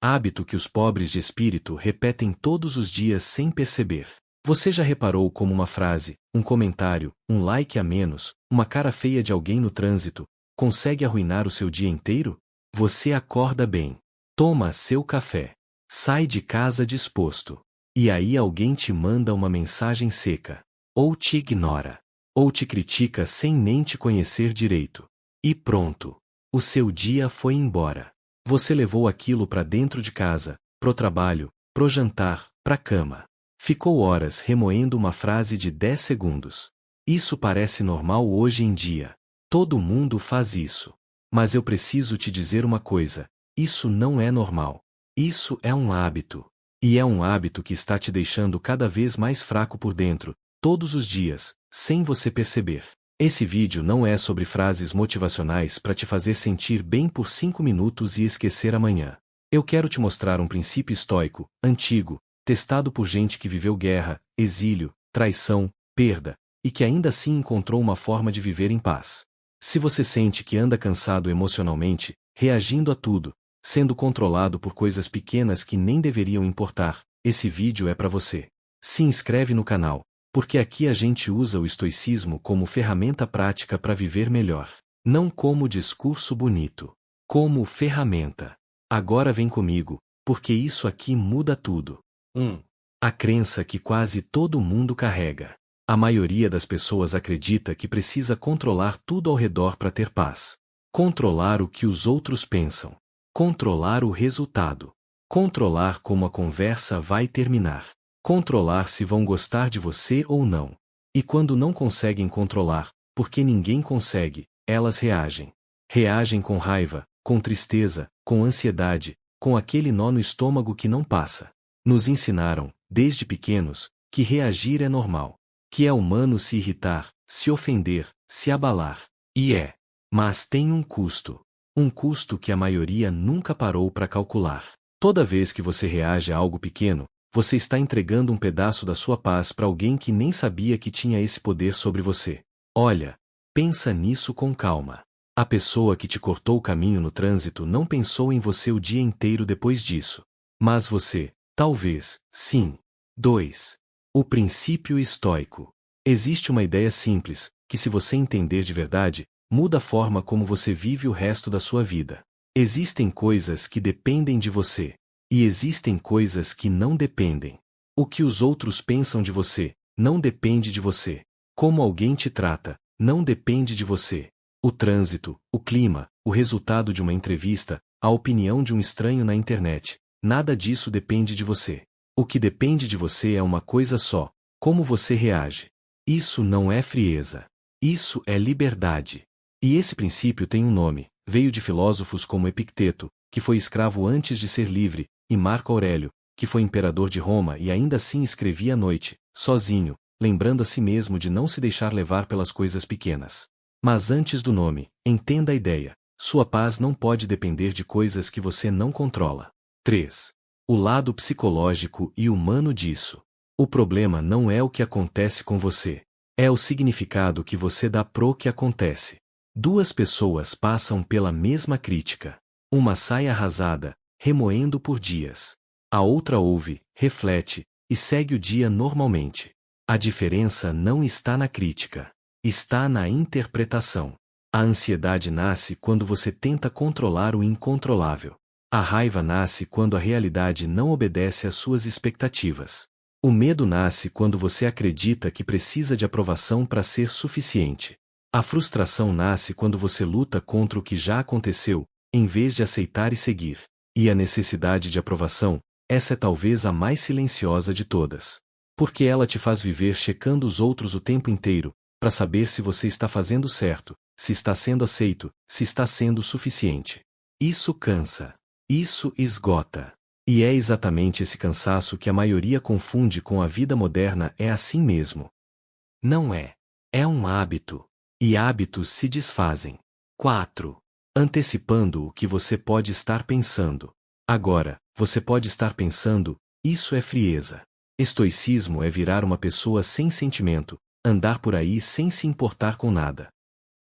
Hábito que os pobres de espírito repetem todos os dias sem perceber. Você já reparou como uma frase, um comentário, um like a menos, uma cara feia de alguém no trânsito, consegue arruinar o seu dia inteiro? Você acorda bem, toma seu café, sai de casa disposto, e aí alguém te manda uma mensagem seca, ou te ignora, ou te critica sem nem te conhecer direito. E pronto, o seu dia foi embora. Você levou aquilo para dentro de casa, pro trabalho, pro jantar, pra cama. Ficou horas remoendo uma frase de 10 segundos. Isso parece normal hoje em dia. Todo mundo faz isso. Mas eu preciso te dizer uma coisa: isso não é normal. Isso é um hábito. E é um hábito que está te deixando cada vez mais fraco por dentro, todos os dias, sem você perceber. Esse vídeo não é sobre frases motivacionais para te fazer sentir bem por 5 minutos e esquecer amanhã. Eu quero te mostrar um princípio estoico, antigo, testado por gente que viveu guerra, exílio, traição, perda, e que ainda assim encontrou uma forma de viver em paz. Se você sente que anda cansado emocionalmente, reagindo a tudo, sendo controlado por coisas pequenas que nem deveriam importar, esse vídeo é para você. Se inscreve no canal, porque aqui a gente usa o estoicismo como ferramenta prática para viver melhor. Não como discurso bonito. Como ferramenta. Agora vem comigo, porque isso aqui muda tudo. 1. A crença que quase todo mundo carrega. A maioria das pessoas acredita que precisa controlar tudo ao redor para ter paz. Controlar o que os outros pensam. Controlar o resultado. Controlar como a conversa vai terminar. Controlar se vão gostar de você ou não. E quando não conseguem controlar, porque ninguém consegue, elas reagem. Reagem com raiva, com tristeza, com ansiedade, com aquele nó no estômago que não passa. Nos ensinaram, desde pequenos, que reagir é normal. Que é humano se irritar, se ofender, se abalar. E é. Mas tem um custo. Um custo que a maioria nunca parou para calcular. Toda vez que você reage a algo pequeno, você está entregando um pedaço da sua paz para alguém que nem sabia que tinha esse poder sobre você. Olha, pensa nisso com calma. A pessoa que te cortou o caminho no trânsito não pensou em você o dia inteiro depois disso. Mas você, talvez, sim. 2. O princípio estoico. Existe uma ideia simples, que se você entender de verdade, muda a forma como você vive o resto da sua vida. Existem coisas que dependem de você. E existem coisas que não dependem. O que os outros pensam de você, não depende de você. Como alguém te trata, não depende de você. O trânsito, o clima, o resultado de uma entrevista, a opinião de um estranho na internet, nada disso depende de você. O que depende de você é uma coisa só: como você reage. Isso não é frieza. Isso é liberdade. E esse princípio tem um nome, veio de filósofos como Epicteto, que foi escravo antes de ser livre, e Marco Aurélio, que foi imperador de Roma e ainda assim escrevia à noite, sozinho, lembrando a si mesmo de não se deixar levar pelas coisas pequenas. Mas antes do nome, entenda a ideia: sua paz não pode depender de coisas que você não controla. 3. O lado psicológico e humano disso. O problema não é o que acontece com você. É o significado que você dá pro que acontece. Duas pessoas passam pela mesma crítica. Uma sai arrasada, remoendo por dias. A outra ouve, reflete, e segue o dia normalmente. A diferença não está na crítica. Está na interpretação. A ansiedade nasce quando você tenta controlar o incontrolável. A raiva nasce quando a realidade não obedece às suas expectativas. O medo nasce quando você acredita que precisa de aprovação para ser suficiente. A frustração nasce quando você luta contra o que já aconteceu, em vez de aceitar e seguir. E a necessidade de aprovação, essa é talvez a mais silenciosa de todas. Porque ela te faz viver checando os outros o tempo inteiro, para saber se você está fazendo certo, se está sendo aceito, se está sendo suficiente. Isso cansa. Isso esgota. E é exatamente esse cansaço que a maioria confunde com a vida moderna. É assim mesmo. Não é. É um hábito. E hábitos se desfazem. 4. Antecipando o que você pode estar pensando. Agora, você pode estar pensando: isso é frieza. Estoicismo é virar uma pessoa sem sentimento, andar por aí sem se importar com nada.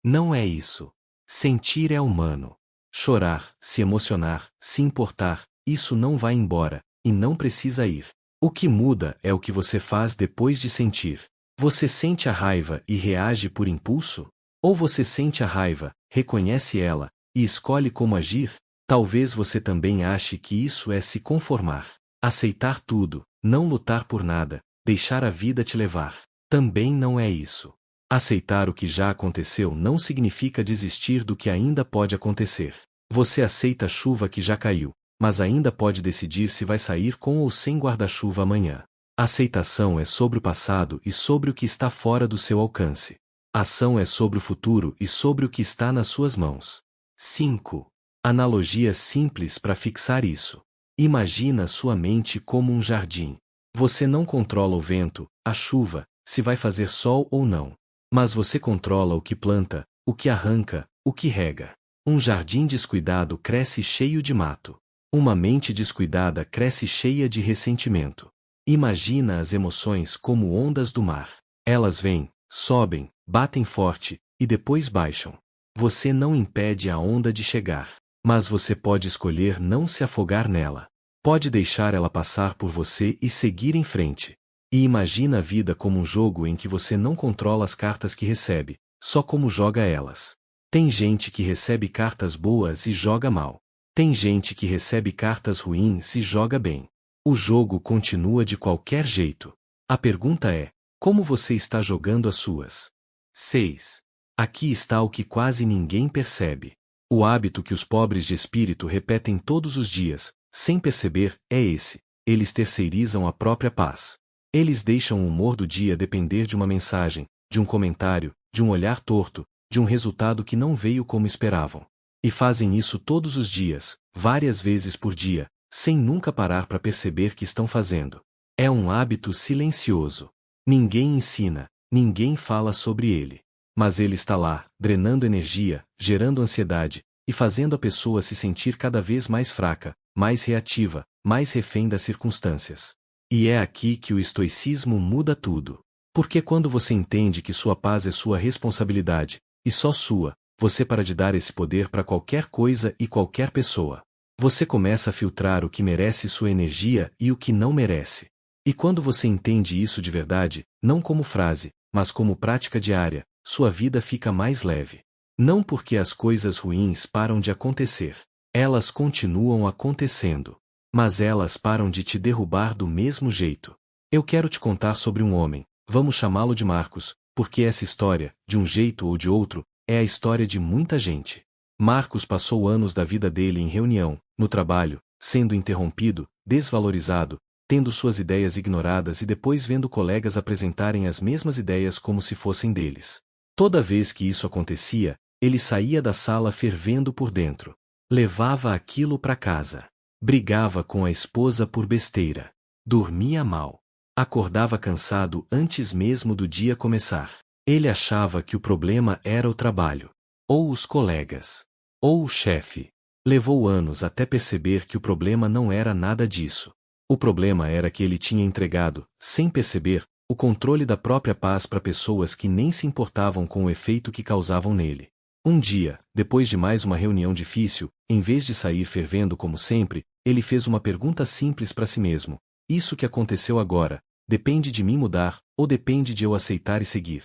Não é isso. Sentir é humano. Chorar, se emocionar, se importar, isso não vai embora, e não precisa ir. O que muda é o que você faz depois de sentir. Você sente a raiva e reage por impulso? Ou você sente a raiva, reconhece ela, e escolhe como agir? Talvez você também ache que isso é se conformar. Aceitar tudo, não lutar por nada, deixar a vida te levar. Também não é isso. Aceitar o que já aconteceu não significa desistir do que ainda pode acontecer. Você aceita a chuva que já caiu, mas ainda pode decidir se vai sair com ou sem guarda-chuva amanhã. Aceitação é sobre o passado e sobre o que está fora do seu alcance. Ação é sobre o futuro e sobre o que está nas suas mãos. 5. Analogia simples para fixar isso. Imagina sua mente como um jardim. Você não controla o vento, a chuva, se vai fazer sol ou não. Mas você controla o que planta, o que arranca, o que rega. Um jardim descuidado cresce cheio de mato. Uma mente descuidada cresce cheia de ressentimento. Imagina as emoções como ondas do mar. Elas vêm, sobem, batem forte, e depois baixam. Você não impede a onda de chegar, mas você pode escolher não se afogar nela. Pode deixar ela passar por você e seguir em frente. E imagina a vida como um jogo em que você não controla as cartas que recebe, só como joga elas. Tem gente que recebe cartas boas e joga mal. Tem gente que recebe cartas ruins e joga bem. O jogo continua de qualquer jeito. A pergunta é: como você está jogando as suas? 6. Aqui está o que quase ninguém percebe. O hábito que os pobres de espírito repetem todos os dias, sem perceber, é esse: eles terceirizam a própria paz. Eles deixam o humor do dia depender de uma mensagem, de um comentário, de um olhar torto, de um resultado que não veio como esperavam. E fazem isso todos os dias, várias vezes por dia, sem nunca parar para perceber que estão fazendo. É um hábito silencioso. Ninguém ensina, ninguém fala sobre ele. Mas ele está lá, drenando energia, gerando ansiedade, e fazendo a pessoa se sentir cada vez mais fraca, mais reativa, mais refém das circunstâncias. E é aqui que o estoicismo muda tudo. Porque quando você entende que sua paz é sua responsabilidade, e só sua, você para de dar esse poder para qualquer coisa e qualquer pessoa. Você começa a filtrar o que merece sua energia e o que não merece. E quando você entende isso de verdade, não como frase, mas como prática diária, sua vida fica mais leve. Não porque as coisas ruins param de acontecer. Elas continuam acontecendo. Mas elas param de te derrubar do mesmo jeito. Eu quero te contar sobre um homem, vamos chamá-lo de Marcos, porque essa história, de um jeito ou de outro, é a história de muita gente. Marcos passou anos da vida dele em reunião, no trabalho, sendo interrompido, desvalorizado, tendo suas ideias ignoradas e depois vendo colegas apresentarem as mesmas ideias como se fossem deles. Toda vez que isso acontecia, ele saía da sala fervendo por dentro. Levava aquilo para casa. Brigava com a esposa por besteira. Dormia mal. Acordava cansado antes mesmo do dia começar. Ele achava que o problema era o trabalho. Ou os colegas. Ou o chefe. Levou anos até perceber que o problema não era nada disso. O problema era que ele tinha entregado, sem perceber, o controle da própria paz para pessoas que nem se importavam com o efeito que causavam nele. Um dia, depois de mais uma reunião difícil, em vez de sair fervendo como sempre, ele fez uma pergunta simples para si mesmo: isso que aconteceu agora, depende de mim mudar, ou depende de eu aceitar e seguir?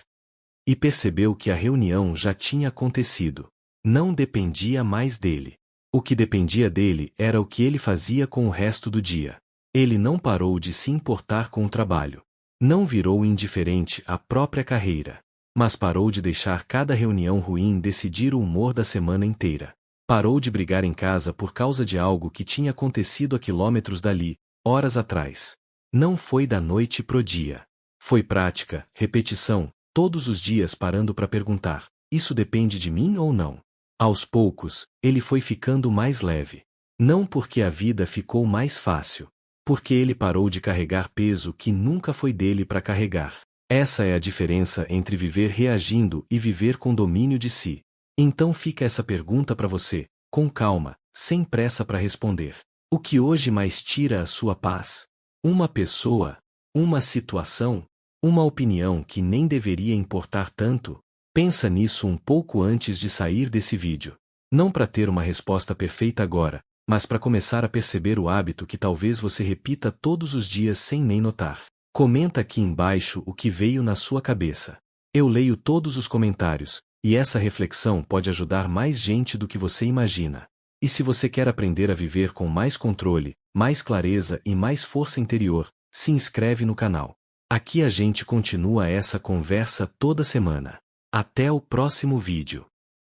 E percebeu que a reunião já tinha acontecido. Não dependia mais dele. O que dependia dele era o que ele fazia com o resto do dia. Ele não parou de se importar com o trabalho. Não virou indiferente à própria carreira. Mas parou de deixar cada reunião ruim decidir o humor da semana inteira. Parou de brigar em casa por causa de algo que tinha acontecido a quilômetros dali, horas atrás. Não foi da noite pro dia. Foi prática, repetição, todos os dias parando para perguntar: isso depende de mim ou não? Aos poucos, ele foi ficando mais leve. Não porque a vida ficou mais fácil. Porque ele parou de carregar peso que nunca foi dele para carregar. Essa é a diferença entre viver reagindo e viver com domínio de si. Então fica essa pergunta para você, com calma, sem pressa para responder. O que hoje mais tira a sua paz? Uma pessoa? Uma situação? Uma opinião que nem deveria importar tanto? Pensa nisso um pouco antes de sair desse vídeo. Não para ter uma resposta perfeita agora, mas para começar a perceber o hábito que talvez você repita todos os dias sem nem notar. Comenta aqui embaixo o que veio na sua cabeça. Eu leio todos os comentários, e essa reflexão pode ajudar mais gente do que você imagina. E se você quer aprender a viver com mais controle, mais clareza e mais força interior, se inscreve no canal. Aqui a gente continua essa conversa toda semana. Até o próximo vídeo.